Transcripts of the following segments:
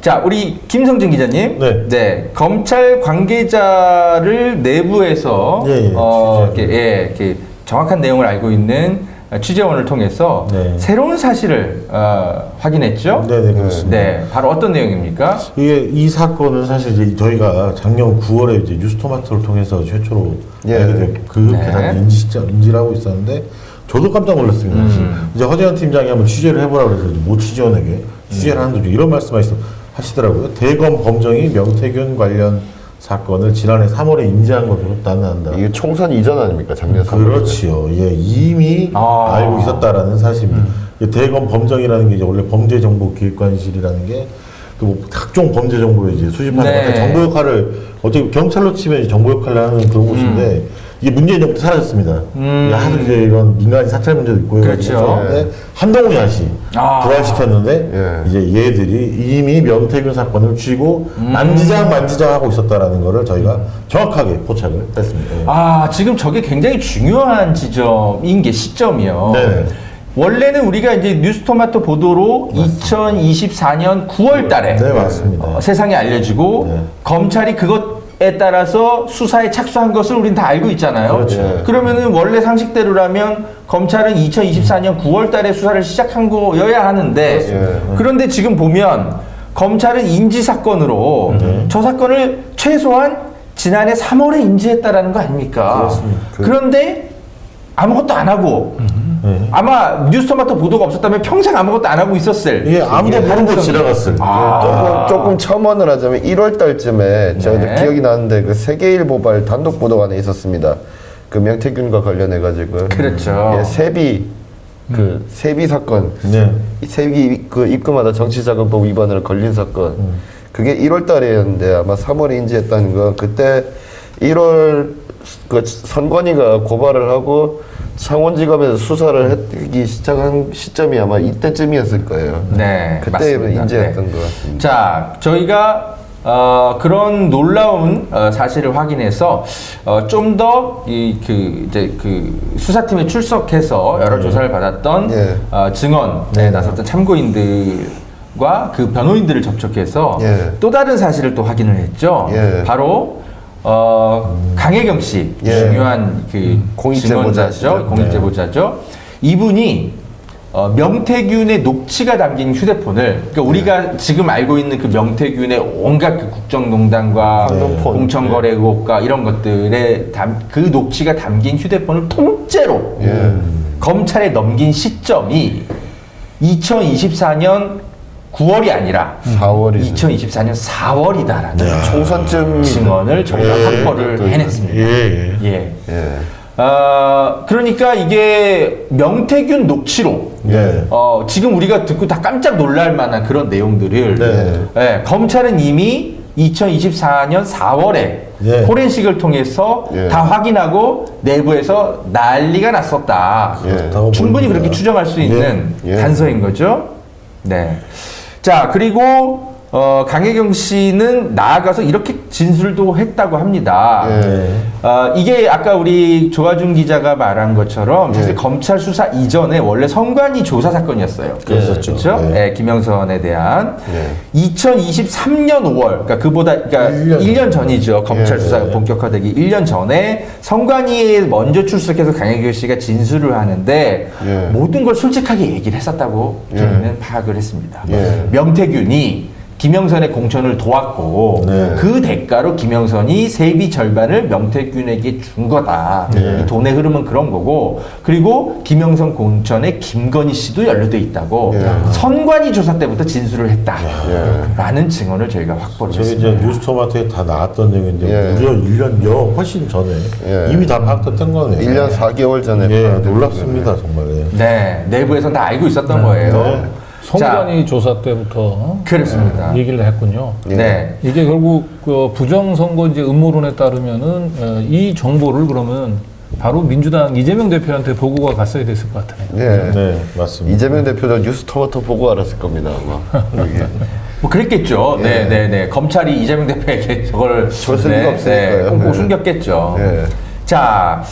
자, 우리 김성진 기자님. 네. 네. 검찰 관계자를 내부에서 이렇게 정확한 내용을 알고 있는 취재원을 통해서 네. 새로운 사실을 확인했죠. 네, 그렇습니다. 네, 바로 어떤 내용입니까? 이 사건은 사실 이제 저희가 작년 9월에 이제 뉴스토마토를 통해서 최초로 알게 됐고 그 계단 인지를 하고 있었는데 저도 깜짝 놀랐습니다. 이제 허재현 팀장이 한번 취재를 해보라고 해서 모 취재원에게 취재를 하는 도중에 이런 하시더라고요. 대검 범정이 명태균 관련 사건을 지난해 3월에 인지한 것으로 나타난다. 이게 총선 이전 아닙니까? 작년 3월에. 그렇지요. 예, 이미 알고 있었다라는 사실입니다. 대검 범정이라는 게 이제 원래 범죄정보기획관실이라는 게 그 각종 범죄 정보를 이제 수집하는 건데 정보 역할을 어떻게 경찰로 치면 이제 정보 역할을 하는 그런 곳인데 이게 문재인 정부 때 사라졌습니다. 하도 이제 이런 민간인 사찰 문제도 있고 그렇죠. 그래서 한동훈 야씨 부활시켰는데 이제 얘들이 이미 명태균 사건을 쥐고 만지작 하고 있었다라는 거를 저희가 정확하게 포착을 했습니다. 아, 지금 저게 굉장히 중요한 지점인 게 시점이요. 네. 원래는 우리가 이제 뉴스토마토 보도로 맞습니다. 2024년 9월 달에 네, 맞습니다. 세상에 알려지고 검찰이 그것에 따라서 수사에 착수한 것을 우리는 다 알고 있잖아요. 그렇죠. 그러면은 원래 상식대로라면 검찰은 2024년 9월 달에 수사를 시작한 거여야 하는데 그런데 지금 보면 검찰은 인지사건으로 저 사건을 최소한 지난해 3월에 인지했다라는 거 아닙니까? 그렇습니다. 그런데 아무것도 안 하고 아마 뉴스토마토 보도가 없었다면 평생 아무것도 안 하고 있었을. 예, 아무도 모르고 지나갔을. 조금 첨언을 하자면 1월 달쯤에 제가 기억이 나는데 그 세계일보발 단독 보도가 하나 있었습니다. 그 명태균과 관련해 가지고. 그렇죠. 예, 세비 사건. 네. 세비 그 입금하다 정치자금법 위반으로 걸린 사건. 그게 1월 달이었는데 아마 3월에 인지했다는 건 그때 1월 그 선관위가 고발을 하고 창원지검에서 수사를 하기 시작한 시점이 아마 이때쯤이었을 거예요. 네, 그때 맞습니다. 인지했던 것 같습니다. 자, 저희가 그런 놀라운 사실을 확인해서 좀 더 그 수사팀에 출석해서 여러 조사를 받았던 증언에 나섰던 참고인들과 그 변호인들을 접촉해서 또 다른 사실을 또 확인을 했죠. 바로 강혜경 씨 중요한 그 증언자죠, 공익제보자죠. 이분이 명태균의 녹취가 담긴 휴대폰을, 그러니까 우리가 지금 알고 있는 그 명태균의 온갖 그 국정농단과 공천거래국과 이런 것들의 그 녹취가 담긴 휴대폰을 통째로 검찰에 넘긴 시점이 2024년 9월이 아니라 2024년 4월이다라는 총선쯤 증언을 저희가 확보를 해냈습니다. 그러니까 이게 명태균 녹취록 지금 우리가 듣고 다 깜짝 놀랄 만한 그런 내용들을 검찰은 이미 2024년 4월에 포렌식을 통해서 다 확인하고 내부에서 난리가 났었다. 충분히 그렇게 추정할 수 있는 단서인 거죠. 네. 자, 그리고 강혜경 씨는 나아가서 이렇게 진술도 했다고 합니다. 이게 아까 우리 조아준 기자가 말한 것처럼 사실 검찰 수사 이전에 원래 선관위 조사 사건이었어요. 그랬었죠. 그렇죠? 네, 김영선에 대한 2023년 5월, 그러니까 1년 전이죠. 검찰 수사가 본격화되기 1년 전에 선관위에 먼저 출석해서 강혜경 씨가 진술을 하는데 모든 걸 솔직하게 얘기를 했었다고 저희는 파악을 했습니다. 명태균이 김영선의 공천을 도왔고 그 대가로 김영선이 세비 절반을 명태균에게 준 거다. 이 돈의 흐름은 그런 거고, 그리고 김영선 공천에 김건희 씨도 연루돼 있다고 선관위 조사 때부터 진술을 했다라는 증언을 저희가 확보를 했습니다. 이제 뉴스토마토에 다 나왔던 내용인데 무려 1년여 훨씬 전에 이미 다 파악됐던 거네요. 1년 4개월 전에 놀랍습니다 정말. 네, 내부에서 다 알고 있었던 거예요. 선관위 조사 때부터 그렇습니다. 얘기를 했군요. 네. 이게 결국 그 부정선거인지 음모론에 따르면은 이 정보를 그러면 바로 민주당 이재명 대표한테 보고가 갔어야 됐을 것 같아요. 네, 맞습니다. 이재명 대표도 뉴스토마토 보고 알았을 겁니다. 뭐 그랬겠죠. 네. 검찰이 이재명 대표에게 저걸 줄 리가 없으니까요. 꽁꽁 숨겼겠죠. 자,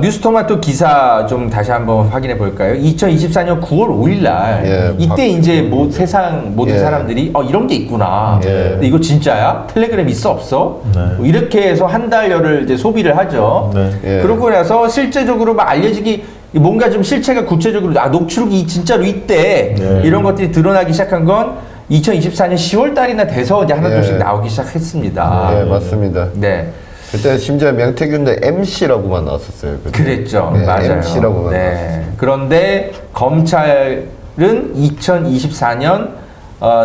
뉴스토마토 기사 좀 다시 한번 확인해 볼까요? 2024년 9월 5일 날 예, 이때 이제 세상 모든 예. 사람들이 이런 게 있구나. 예. 근데 이거 진짜야? 텔레그램 있어 없어? 네. 뭐 이렇게 해서 한 달여를 이제 소비를 하죠. 네. 예. 그러고 나서 실제적으로 막 알려지기 뭔가 좀 실체가 구체적으로 녹취록이 진짜로 있대. 네. 이런 것들이 드러나기 시작한 건 2024년 10월 달이나 돼서 이제 하나둘씩 예. 나오기 시작했습니다. 예, 맞습니다. 네. 그때 심지어 명태균대 MC라고만 나왔었어요. 그때. 그랬죠. 네, 맞아요. MC라고만 네. 그런데 검찰은 2024년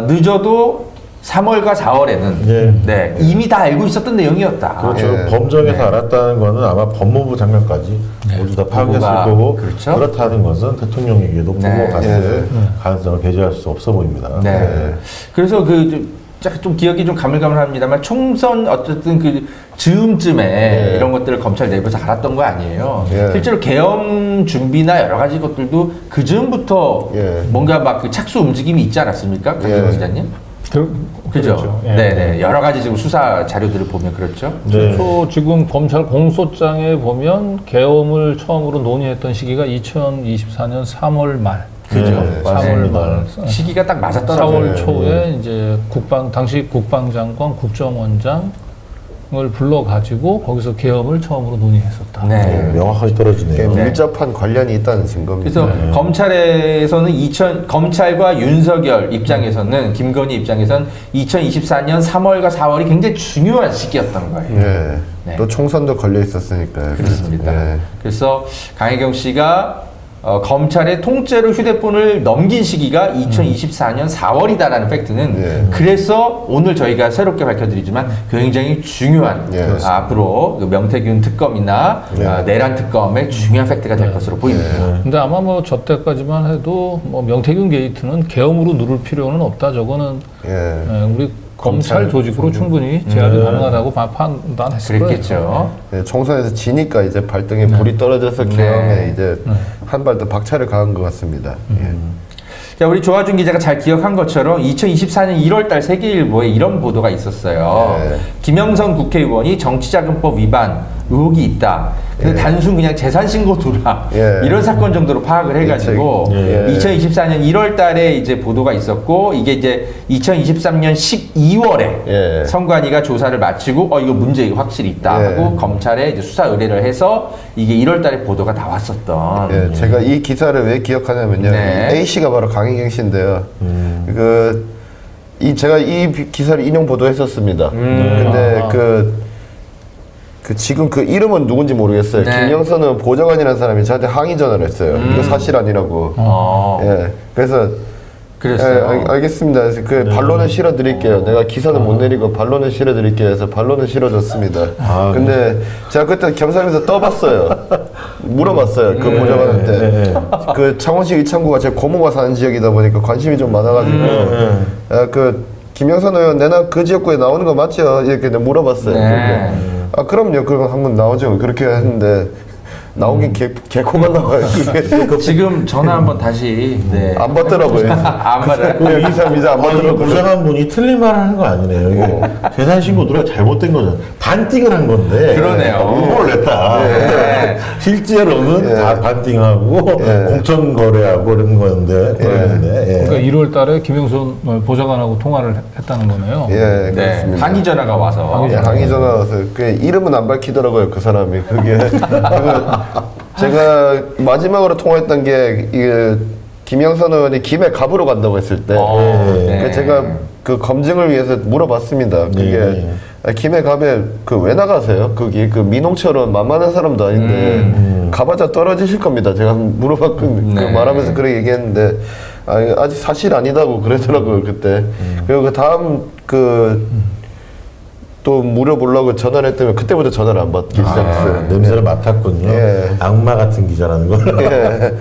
늦어도 3월과 4월에는 예. 이미 다 알고 있었던 내용이었다. 그렇죠. 예. 범정에서 알았다는 거는 아마 법무부 장관까지 모두 다 파악했을 보고가, 거고 그렇죠. 그렇다는 것은 대통령에게도 보고 네. 갔을 가능성을 배제할 수 없어 보입니다. 네. 그래서 좀 기억이 좀 가물가물합니다만 총선 어쨌든 그 즈음쯤에 이런 것들을 검찰 내부에서 알았던 거 아니에요. 예. 실제로 계엄 준비나 여러 가지 것들도 그 즈음부터 예. 뭔가 막 그 착수 움직임이 있지 않았습니까? 강기범 기자님? 그죠? 그렇죠. 예. 네네. 여러 가지 지금 수사 자료들을 보면 그렇죠. 네. 또 지금 검찰 공소장에 보면 계엄을 처음으로 논의했던 시기가 2024년 3월 말. 그죠. 네, 3월 맞습니다. 말. 시기가 딱 맞았더라고요. 4월 초에 이제 당시 국방장관, 국정원장을 불러가지고 거기서 계엄을 처음으로 논의했었다. 네. 명확하게 떨어지네요. 네. 밀접한 관련이 있다는 증거입니다. 그래서 검찰에서는 검찰과 윤석열 입장에서는 김건희 입장에서는 2024년 3월과 4월이 굉장히 중요한 시기였던 거예요. 예. 네. 또 총선도 걸려 있었으니까요. 그렇습니다. 예. 그래서 강혜경 씨가 검찰의 통째로 휴대폰을 넘긴 시기가 2024년 4월이다라는 팩트는 예. 그래서 오늘 저희가 새롭게 밝혀드리지만 굉장히 중요한 예. 앞으로 그 명태균 특검이나 내란 특검의 중요한 팩트가 될 것으로 보입니다. 근데 아마 뭐 저 때까지만 해도 뭐 명태균 게이트는 계엄으로 누를 필요는 없다. 저거는 예. 우리 검찰 조직으로 충분히 제압이 가능하다고 판단했을 거예요. 그랬겠죠. 예, 총선에서 지니까 이제 발등에 불이 떨어져서 계엄에 이제 한 발 더 박차를 가한 것 같습니다. 예. 자, 우리 조화준 기자가 잘 기억한 것처럼 2024년 1월달 세계일보에 이런 보도가 있었어요. 네. 김영선 국회의원이 정치자금법 위반 의혹이 있다. 근데 단순 그냥 재산신고도라 예. 이런 사건 정도로 파악을 해가지고 예. 2024년 1월달에 이제 보도가 있었고 이게 이제 2023년 12월에 예. 선관위가 조사를 마치고 이거 문제 확실히 있다 예. 하고 검찰에 이제 수사 의뢰를 해서 이게 1월달에 보도가 나왔었던. 예, 제가 이 기사를 왜 기억하냐면요. 네. A 씨가 바로 강희경 씨인데요. 제가 이 기사를 인용 보도했었습니다. 근데 지금 그 이름은 누군지 모르겠어요. 네. 김영선은 보좌관이라는 사람이 저한테 항의 전화를 했어요. 이거 사실 아니라고. 예, 그래서 그랬어요. 예, 알겠습니다. 그래서 그 반론을 실어드릴게요. 내가 기사는 못 내리고 반론을 실어드릴게요. 해서 반론을 실어줬습니다. 근데 제가 그때 겸사겸사 떠봤어요. 물어봤어요. 그 보좌관한테. 그 창원시 의창구가 제 고모가 사는 지역이다 보니까 관심이 좀 많아가지고 김영선 의원 내나 그 지역구에 나오는 거 맞죠? 이렇게 내가 물어봤어요. 네. 그럼요. 그럼 한번 나오죠. 그렇게 했는데 나오긴 개코가 나와요. 그게. 지금 전화 한번 다시 안 받더라고요. 안 받아요. 그 이사 안 받더라고요. 보장한 분이 틀린 말을 하는 거 아니네요. 이게 재산 신고 누가 잘못된 거죠. 반띵을 한 건데. 그러네요. 음모를 냈다. 네. 실제로는 다 반띵하고 공천 거래하고 그런 건데. 그랬는데. 그러니까 1월 달에 김영선 보좌관하고 통화를 했다는 거네요. 예, 네. 그렇습니다. 항의 전화가 와서. 예, 항의 전화 와서 그 이름은 안 밝히더라고요 그 사람이 그게 제가 마지막으로 통화했던 게 이게 김영선 의원이 김해 갑으로 간다고 했을 때 네. 제가 그 검증을 위해서 물어봤습니다. 그게 김해 갑에 왜 나가세요? 거기 그 민홍처럼 만만한 사람도 아닌데 가봐자 떨어지실 겁니다. 제가 물어봤고 네. 말하면서 그렇게 얘기했는데 아직 사실 아니다고 그러더라고요 그때. 그리고 그 다음 또 물어보려고 전화를 했더니 그때부터 전화를 안 받기 시작했어요. 냄새를 맡았군요. 예. 악마 같은 기자라는 걸.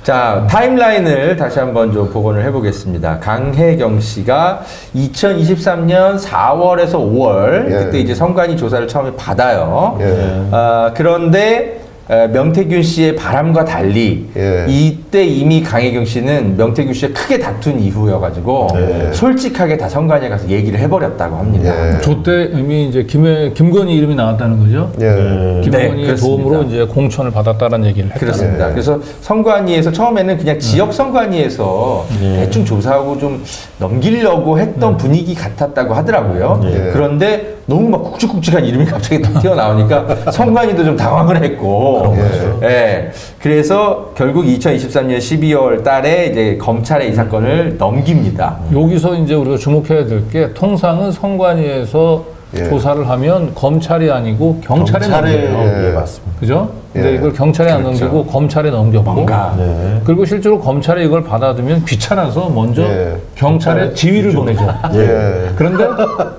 자, 타임라인을 다시 한번 좀 복원을 해보겠습니다. 강혜경 씨가 2023년 4월에서 5월, 예. 그때 이제 선관위 조사를 처음에 받아요. 예. 그런데 명태균 씨의 바람과 달리 예. 이때 이미 강혜경 씨는 명태균 씨와 크게 다툰 이후여가지고 솔직하게 다 선관위에 가서 얘기를 해버렸다고 합니다. 예. 저때 이미 이제 김건희 이름이 나왔다는 거죠. 예. 김건희의 그렇습니다. 도움으로 이제 공천을 받았다는 얘기를 했다. 그렇습니다. 그래서 선관위에서 처음에는 그냥 지역 선관위에서 대충 조사하고 좀 넘기려고 했던 분위기 같았다고 하더라고요. 그런데 너무 막 굵직굵직한 이름이 갑자기 딱 튀어나오니까 선관위도 좀 당황을 했고, 예. 그래서 결국 2023년 12월 달에 이제 검찰에 이 사건을 넘깁니다. 여기서 이제 우리가 주목해야 될 게 통상은 선관위에서 예. 조사를 하면 검찰이 아니고 경찰에 넘겨요. 예, 맞습니다. 그죠? 근데 예. 이걸 경찰에 안 그렇죠. 넘기고 검찰에 넘겼고 뭔가 네. 그리고 실제로 검찰에 이걸 받아두면 귀찮아서 먼저 예. 경찰에 지휘를 보내죠. 예. 그런데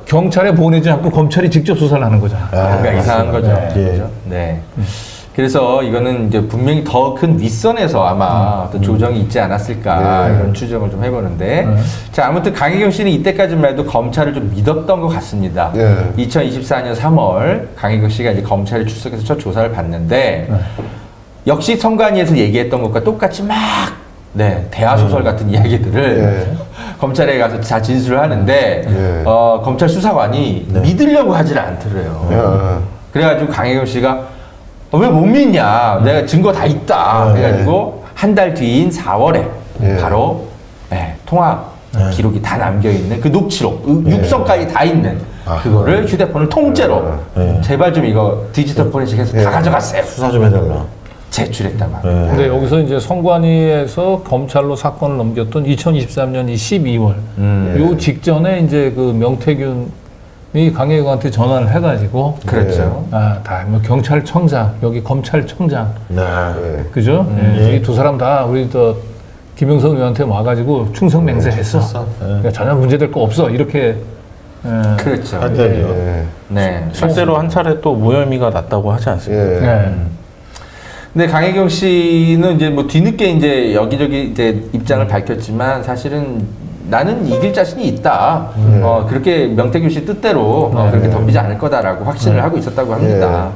경찰에 보내지 않고 검찰이 직접 수사를 하는 거잖아. 뭔가 이상한 거죠. 예. 그죠? 네. 그래서 이거는 이제 분명히 더 큰 윗선에서 아마 어떤 조정이 있지 않았을까 이런 추정을 좀 해보는데 자 아무튼 강혜경 씨는 이때까지만 해도 검찰을 좀 믿었던 것 같습니다. 예. 2024년 3월 강혜경 씨가 이제 검찰에 출석해서 첫 조사를 받는데 역시 선관위에서 얘기했던 것과 똑같이 막 대하소설 같은 이야기들을 검찰에 가서 다 진술을 하는데 검찰 수사관이 믿으려고 하질 않더래요. 그래가지고 강혜경 씨가 왜 못 믿냐? 내가 증거 다 있다. 그래가지고 한 달 뒤인 4월에 바로 통화 기록이 다 남겨 있는 그 녹취록, 육성까지 다 있는 그거를 휴대폰을 통째로 제발 좀 이거 디지털 포렌식해서 다 가져갔어요. 수사 좀 해달라. 제출했단 말이에요. 근데 여기서 이제 선관위에서 검찰로 사건을 넘겼던 2023년 12월 요 직전에 이제 그 명태균이 강혜경한테 전화를 해가지고 그렇죠. 다 뭐 경찰청장 여기 검찰청장 네. 그죠? 이 두 사람 다 우리 또 김영선 의원한테 와가지고 충성 맹세했어. 그러니까 전혀 문제될 거 없어 이렇게. 그렇죠. 한때요. 네. 실제로 한 차례 또 무혐의가 났다고 하지 않습니까? 근데 강혜경 씨는 이제 뭐 뒤늦게 이제 여기저기 이제 입장을 밝혔지만 사실은 나는 이길 자신이 있다. 그렇게 명태균 씨 뜻대로 그렇게 덮이지 않을 거다라고 확신을 하고 있었다고 합니다.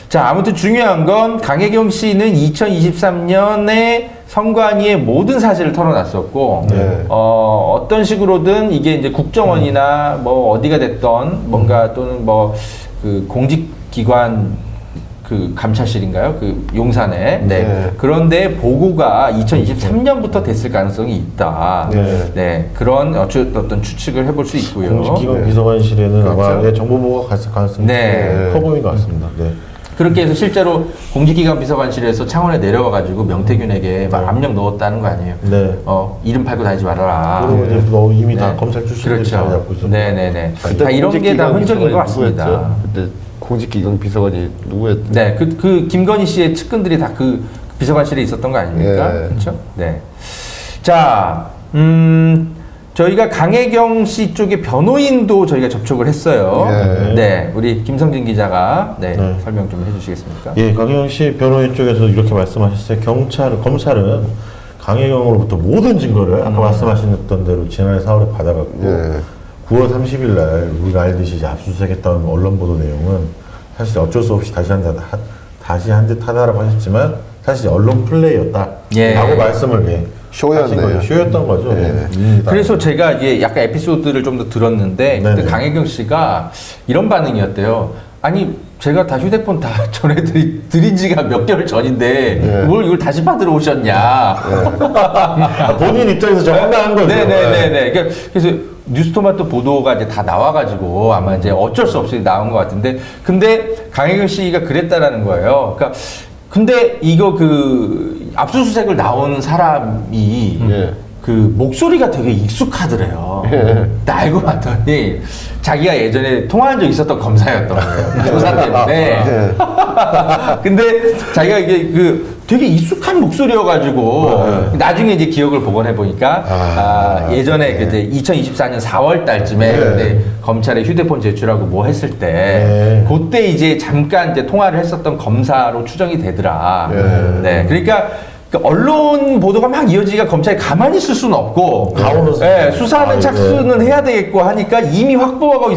자, 아무튼 중요한 건 강혜경 씨는 2023년에 선관위의 모든 사실을 털어놨었고, 어떤 식으로든 이게 이제 국정원이나 뭐 어디가 됐던 뭔가 또는 뭐 그 공직기관 그 감찰실인가요? 그 용산에. 그런데 보고가 2023년부터 됐을 가능성이 있다. 그런 어떤 추측을 해볼 수 있고요. 공직기관 비서관실에는 아마 그렇죠. 정보보고가 갔을 가능성이 커 보이는 것 같습니다. 그렇게 해서 실제로 공직기관 비서관실에서 창원에 내려와가지고 명태균에게 막 압력 넣었다는 거 아니에요? 이름 팔고 다니지 말아라. 그리고 이제 너 이미 다 검찰 출신들이 잘 그렇죠. 잡고 있었고. 네네네. 다 이런 게 다 흔적인 것 같습니다. 그때 공직기관 비서관이 누구였죠? 네, 그 김건희 씨의 측근들이 다 그 비서관실에 있었던 거 아닙니까? 예. 그렇죠? 네. 자, 저희가 강혜경 씨 쪽의 변호인도 저희가 접촉을 했어요. 네, 우리 김성진 기자가 설명 좀 해주시겠습니까? 예, 강혜경 씨 변호인 쪽에서 이렇게 말씀하셨어요. 검찰은 강혜경으로부터 모든 증거를 아까 말씀하셨던 대로 지난해 4월에 받아갖고 9월 30일 날 우리가 알듯이 이제 압수수색했던 언론 보도 내용은 사실 어쩔 수 없이 다시 한 듯 하다라고 하셨지만 사실 언론 플레이였다라고 말씀을 쇼였네요. 쇼였던 거죠. 그래서 제가 이게 약간 에피소드를 좀 더 들었는데 그때 강혜경 씨가 이런 반응이었대요. 아니 제가 다 휴대폰 다 전해드린 지가 몇 개월 전인데 뭘 이걸 다시 받으러 오셨냐. 본인 입장에서 좀 황당한 거죠. 네네네네. 그래서 뉴스토마토 보도가 이제 다 나와가지고 아마 이제 어쩔 수 없이 나온 것 같은데 근데 강혜경 씨가 그랬다라는 거예요. 그러니까 근데 이거 그 압수수색을 나온 사람이 그 목소리가 되게 익숙하더래요. 알고 봤더니 자기가 예전에 통화한 적 있었던 검사였던 거예요. 조사 때문에. 근데 자기가 이게 그 되게 익숙한 목소리여가지고 나중에 이제 기억을 복원해 보니까 예전에 그때 2024년 4월 달쯤에 검찰에 휴대폰 제출하고 뭐 했을 때 그때 이제 잠깐 이제 통화를 했었던 검사로 추정이 되더라. 네, 그러니까 그러니까 언론 보도가 막 이어지니까 검찰이 가만히 있을 수는 없고 가오는 수사는 착수는 해야 되겠고 하니까 이미 확보하고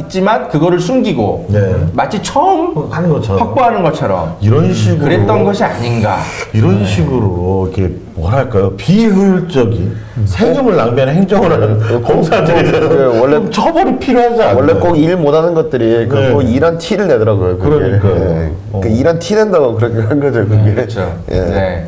있지만 그거를 숨기고 네. 마치 처음 하는 것처럼 확보하는 것처럼 이런 식으로 그랬던 것이 아닌가. 이런 식으로 이렇게 뭐랄까요 비효율적인 세금을 낭비하는 행정을 하는 검사들이 원래 좀 처벌이 필요하지 않나요? 원래 꼭 일 못하는 것들이 네. 꼭 일한 티를 내더라고요. 그게. 그러니까요. 그 일한 티 낸다고 그렇게 한 거죠. 그게. 그렇죠. 예. 네.